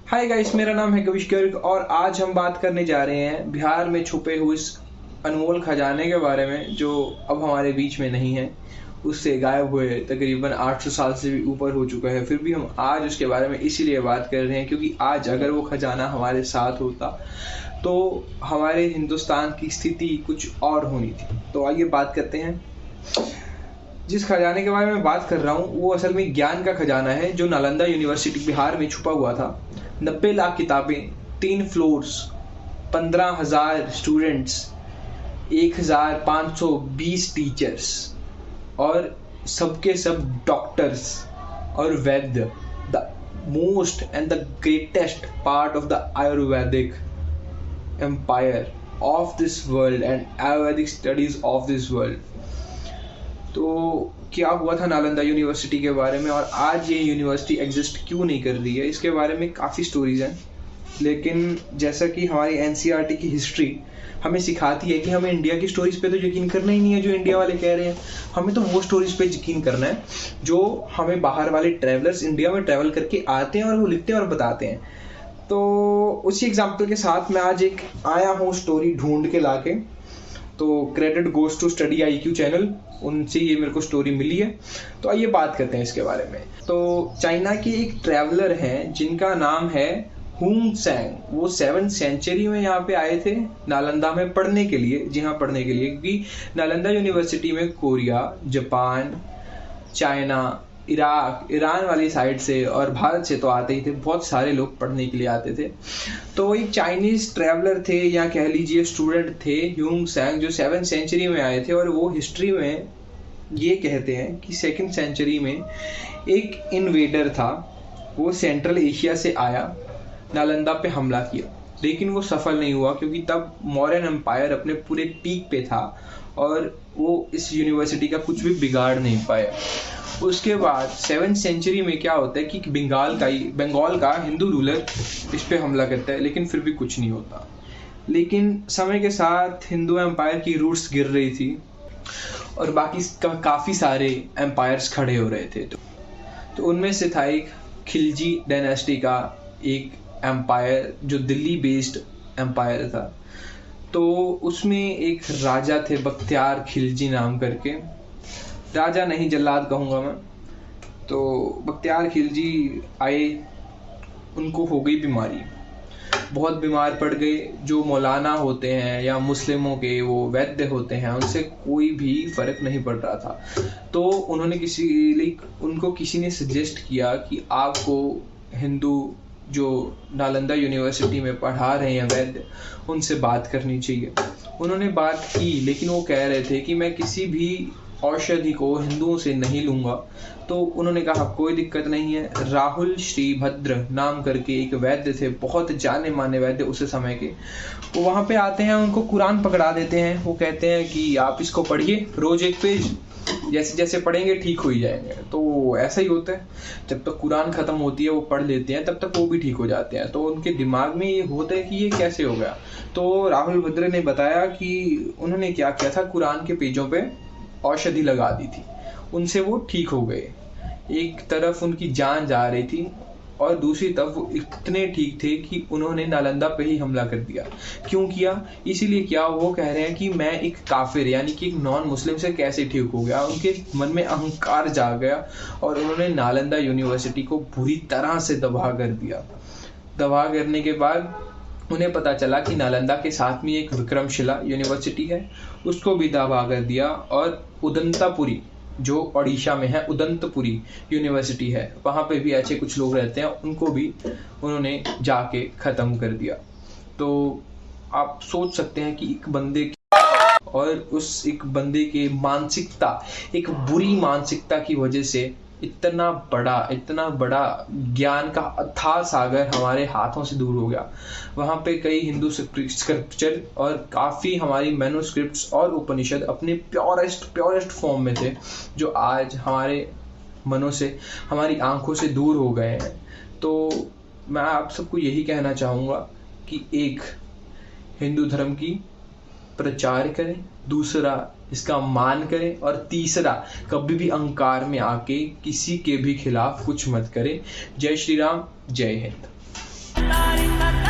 Hi guys, मेरा नाम है कविश गर्ग और आज हम बात करने जा रहे हैं बिहार में छुपे हुए इस अनमोल खजाने के बारे में जो अब हमारे बीच में नहीं है। उससे गायब हुए तकरीबन 800 साल से भी ऊपर हो चुका है, फिर भी हम आज उसके बारे में इसीलिए बात कर रहे हैं क्योंकि आज अगर वो खजाना हमारे साथ होता तो हमारे हिंदुस्तान की स्थिति कुछ और होनी थी। तो आइए बात करते हैं। जिस खजाने के बारे में बात कर रहा हूँ वो असल में ज्ञान का खजाना है जो नालंदा यूनिवर्सिटी बिहार में छुपा हुआ था। 90 लाख किताबें, 3 फ्लोर्स, 15,000 स्टूडेंट्स, 1,520 टीचर्स और सबके सब डॉक्टर्स और वैद्य। The most and the greatest part of the ayurvedic empire of this world and ayurvedic studies of this world. तो क्या हुआ था नालंदा यूनिवर्सिटी के बारे में और आज ये यूनिवर्सिटी एग्जिस्ट क्यों नहीं कर रही है, इसके बारे में काफ़ी स्टोरीज हैं। लेकिन जैसा कि हमारी एनसीईआरटी की हिस्ट्री हमें सिखाती है कि हमें इंडिया की स्टोरीज पे तो यकीन करना ही नहीं है जो इंडिया वाले कह रहे हैं। हमें तो वो स्टोरीज पे यकीन करना है जो हमें बाहर वाले ट्रैवलर्स इंडिया में ट्रैवल करके आते हैं और वो लिखते हैं और बताते हैं। तो उसी एग्जाम्पल के साथ मैं आज एक आया हूँ स्टोरी ढूंढ के लाके। तो credit goes to study IQ channel, उनसे ये मेरे को स्टोरी मिली है। तो आइए बात करते हैं इसके बारे में। तो चाइना के एक ट्रैवलर हैं जिनका नाम है हुंग सेंग। वो 7th सेंचुरी में यहाँ पे आए थे नालंदा में पढ़ने के लिए। जी हाँ, पढ़ने के लिए, क्योंकि नालंदा यूनिवर्सिटी में Korea, Japan, China, Iraq, Iran वाली साइड से और भारत से तो आते ही थे, बहुत सारे लोग पढ़ने के लिए आते थे। तो एक चाइनीज ट्रैवलर थे या कह लीजिए स्टूडेंट थे ह्यूंग सेंग, जो 7th सेंचुरी में आए थे। और वो हिस्ट्री में ये कहते हैं कि 2nd सेंचुरी में एक इन्वेडर था, वो सेंट्रल एशिया से आया, नालंदा पे हमला किया, लेकिन वो सफल नहीं हुआ क्योंकि तब मौर्यन एम्पायर अपने पूरे पीक पे था और वो इस यूनिवर्सिटी का कुछ भी बिगाड़ नहीं पाया। उसके बाद 7th सेंचुरी में क्या होता है कि बंगाल का हिंदू रूलर इस पे हमला करता है, लेकिन फिर भी कुछ नहीं होता। लेकिन समय के साथ हिंदू एम्पायर की रूट्स गिर रही थी और बाकी काफ़ी सारे एम्पायर्स खड़े हो रहे थे। तो उनमें से था एक खिलजी डायनेस्टी का एक एम्पायर जो दिल्ली बेस्ड एम्पायर था। तो उसमें एक राजा थे बख्तियार खिलजी नाम करके, राजा नहीं जल्लाद कहूँगा मैं। तो बख्तियार खिलजी आए, उनको हो गई बीमारी, बहुत बीमार पड़ गए। जो मौलाना होते हैं या मुस्लिमों के वो वैद्य होते हैं, उनसे कोई भी फर्क नहीं पड़ रहा था। तो उन्होंने उनको किसी ने सजेस्ट किया कि आपको हिंदू जो नालंदा यूनिवर्सिटी में पढ़ा रहे हैं वैद्य, उनसे बात करनी चाहिए। उन्होंने बात की, लेकिन वो कह रहे थे कि मैं किसी भी औषधि को हिंदुओं से नहीं लूंगा। तो उन्होंने कहा कोई दिक्कत नहीं है। राहुल श्रीभद्र नाम करके एक वैद्य थे, बहुत जाने माने वैद्य उस समय के। वो वहाँ पे आते हैं, उनको कुरान पकड़ा देते हैं। वो कहते हैं कि आप इसको पढ़िए रोज एक पेज, जैसे जैसे पढ़ेंगे ठीक हो ही जाएंगे। तो ऐसा ही होता है, जब तक कुरान खत्म होती है वो पढ़ लेते हैं, तब तक वो भी ठीक हो जाते हैं। तो उनके दिमाग में ये होता है कि ये कैसे हो गया। तो राहुल भद्र ने बताया कि उन्होंने क्या किया था, कुरान के पेजों पे औषधि लगा दी थी, उनसे वो ठीक हो गए। एक तरफ उनकी जान जा रही थी और दूसरी तरफ वो इतने ठीक थे कि उन्होंने नालंदा पे ही हमला कर दिया। क्यों किया? इसीलिए किया, वो कह रहे हैं कि मैं एक काफिर यानी कि एक नॉन मुस्लिम से कैसे ठीक हो गया। उनके मन में अहंकार जाग गया और उन्होंने नालंदा यूनिवर्सिटी को बुरी तरह से तबाह कर दिया। तबाह करने के बाद उन्हें पता चला कि नालंदा के साथ में एक विक्रमशिला यूनिवर्सिटी है, उसको भी तबाह कर दिया। और उदंतापुरी जो ओडिशा में है, उदंतपुरी यूनिवर्सिटी है, वहाँ पे भी ऐसे कुछ लोग रहते हैं, उनको भी उन्होंने जाके ख़त्म कर दिया। तो आप सोच सकते हैं कि एक बंदे की और उस एक बंदे के मानसिकता, एक बुरी मानसिकता की वजह से इतना बड़ा ज्ञान का अथाह सागर हमारे हाथों से दूर हो गया। वहाँ पे कई हिंदू स्क्रिप्चर और काफ़ी हमारी मैन्युस्क्रिप्ट्स और उपनिषद अपने प्योरेस्ट फॉर्म में थे, जो आज हमारे मनों से, हमारी आंखों से दूर हो गए हैं। तो मैं आप सबको यही कहना चाहूँगा कि एक, हिंदू धर्म की प्रचार करें, दूसरा इसका मान करें और तीसरा कभी भी अहंकार में आके किसी के भी खिलाफ कुछ मत करें। जय श्री राम, जय हिंद। la